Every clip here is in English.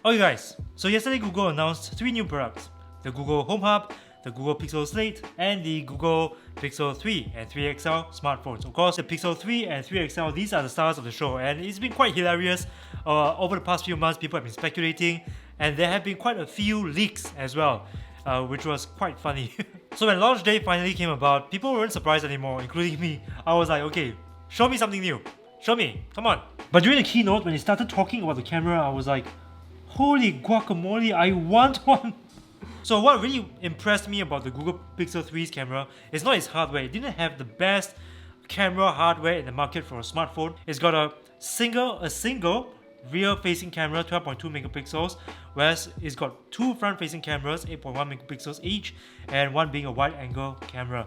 Okay guys, so yesterday Google announced 3 new products. The Google Home Hub, the Google Pixel Slate, and the Google Pixel 3 and 3 XL smartphones. Of course, the Pixel 3 and 3 XL, these are the stars of the show, and it's been quite hilarious. Over the past few months, people have been speculating, and there have been quite a few leaks as well, which was quite funny. So when launch day finally came about, people weren't surprised anymore, including me. I was like, okay, show me something new. Show me, come on. But during the keynote, when they started talking about the camera, I was like, holy guacamole, I want one! So what really impressed me about the Google Pixel 3's camera is not its hardware. It didn't have the best camera hardware in the market for a smartphone. It's got a single rear-facing camera, 12.2 megapixels, whereas it's got 2 front-facing cameras, 8.1 megapixels each, and one being a wide-angle camera.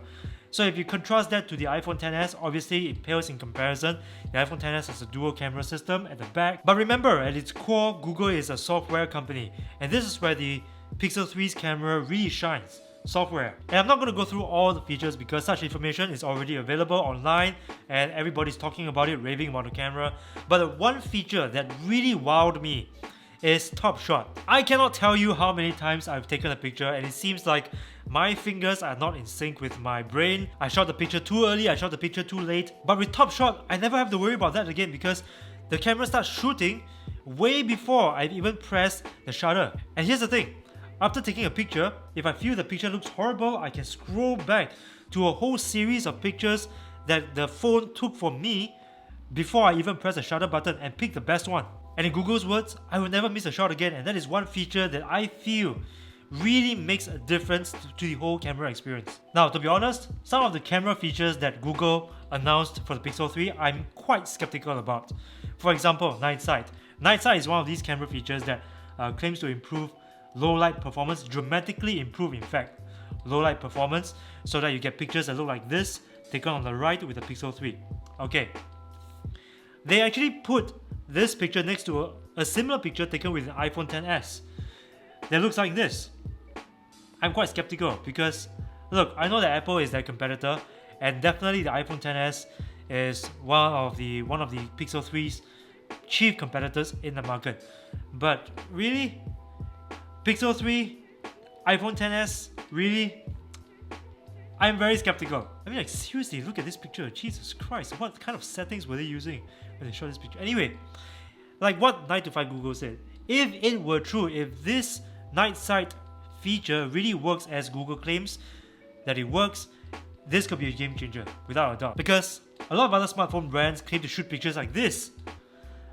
So if you contrast that to the iPhone XS, obviously it pales in comparison. The iPhone XS has a dual camera system at the back. But remember, at its core, Google is a software company, and this is where the Pixel 3's camera really shines. Software. And I'm not going to go through all the features because such information is already available online and everybody's talking about it, raving about the camera. But the one feature that really wowed me is Top Shot. I cannot tell you how many times I've taken a picture and it seems like my fingers are not in sync with my brain. I shot the picture too early, I shot the picture too late. But with Top Shot, I never have to worry about that again because the camera starts shooting way before I've even pressed the shutter. And here's the thing, after taking a picture, if I feel the picture looks horrible, I can scroll back to a whole series of pictures that the phone took for me before I even press the shutter button and pick the best one. And in Google's words, I will never miss a shot again, and that is one feature that I feel really makes a difference to the whole camera experience. Now, to be honest, some of the camera features that Google announced for the Pixel 3, I'm quite skeptical about. For example, Night Sight. Night Sight is one of these camera features that claims to improve low light performance, dramatically improve in fact low light performance, so that you get pictures that look like this taken on the right with the Pixel 3. Okay, they actually put this picture next to a similar picture taken with an iPhone XS that looks like this. I'm quite skeptical because look, I know that Apple is their competitor and definitely the iPhone XS is one of the Pixel 3's chief competitors in the market. But really, Pixel 3, iPhone XS, really? I'm very skeptical. I mean, like, seriously, look at this picture. Jesus Christ, what kind of settings were they using when they shot this picture? Anyway, like what 9to5 Google said, if it were true, if this Night Sight feature really works as Google claims that it works, this could be a game changer, without a doubt. Because a lot of other smartphone brands claim to shoot pictures like this,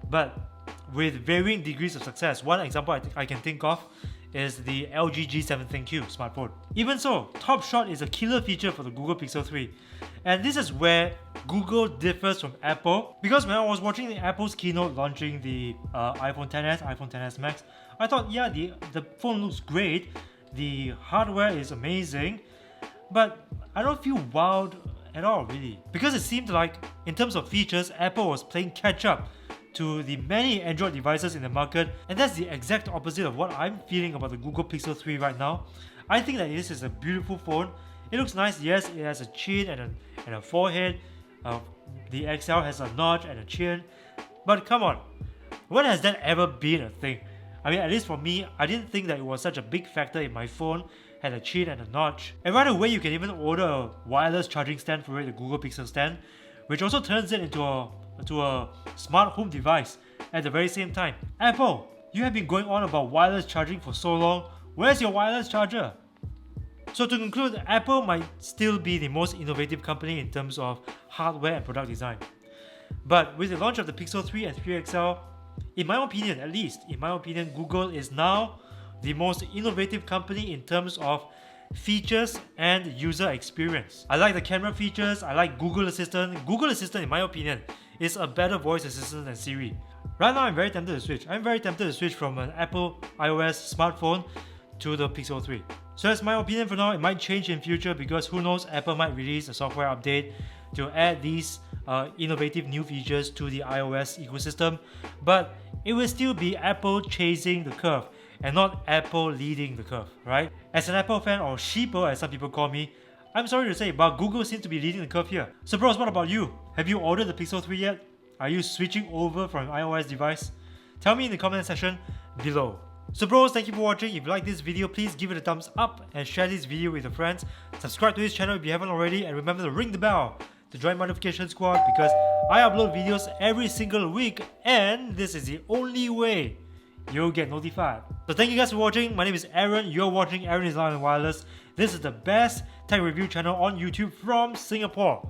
but with varying degrees of success. One example I can think of is the LG G7 ThinQ smartphone. Even so, Top Shot is a killer feature for the Google Pixel 3. And this is where Google differs from Apple, because when I was watching the Apple's keynote launching the iPhone XS, iPhone XS Max, I thought, yeah, the phone looks great, the hardware is amazing, but I don't feel wowed at all really. Because it seemed like, in terms of features, Apple was playing catch up to the many Android devices in the market, and that's the exact opposite of what I'm feeling about the Google Pixel 3 right now. I think that this is a beautiful phone. It looks nice, yes, it has a chin and a forehead. The XL has a notch and a chin. But come on, when has that ever been a thing? I mean, at least for me, I didn't think that it was such a big factor in my phone, had a chin and a notch. And right away, you can even order a wireless charging stand for it, the Google Pixel stand, which also turns it into a smart home device at the very same time. Apple, you have been going on about wireless charging for so long. Where's your wireless charger? So to conclude, Apple might still be the most innovative company in terms of hardware and product design. But with the launch of the Pixel 3 and 3 XL, in my opinion, at least in my opinion, Google is now the most innovative company in terms of features and user experience. I like the camera features, I like Google Assistant. Google Assistant, in my opinion, is a better voice assistant than Siri. Right now, I'm very tempted to switch. I'm very tempted to switch from an Apple iOS smartphone to the Pixel 3. So that's my opinion for now. It might change in future because who knows, Apple might release a software update to add these innovative new features to the iOS ecosystem. But it will still be Apple chasing the curve and not Apple leading the curve, right? As an Apple fan, or sheeple as some people call me, I'm sorry to say, but Google seems to be leading the curve here. So bros, what about you? Have you ordered the Pixel 3 yet? Are you switching over from an iOS device? Tell me in the comment section below. So bros, thank you for watching. If you like this video, please give it a thumbs up and share this video with your friends. Subscribe to this channel if you haven't already, and remember to ring the bell to join my notification squad, because I upload videos every single week and this is the only way you'll get notified. So thank you guys for watching. My name is Aaron. You're watching Aaron is Loud and Wireless. This is the best tech review channel on YouTube from Singapore.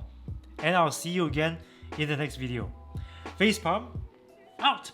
And I'll see you again in the next video. Facepalm out!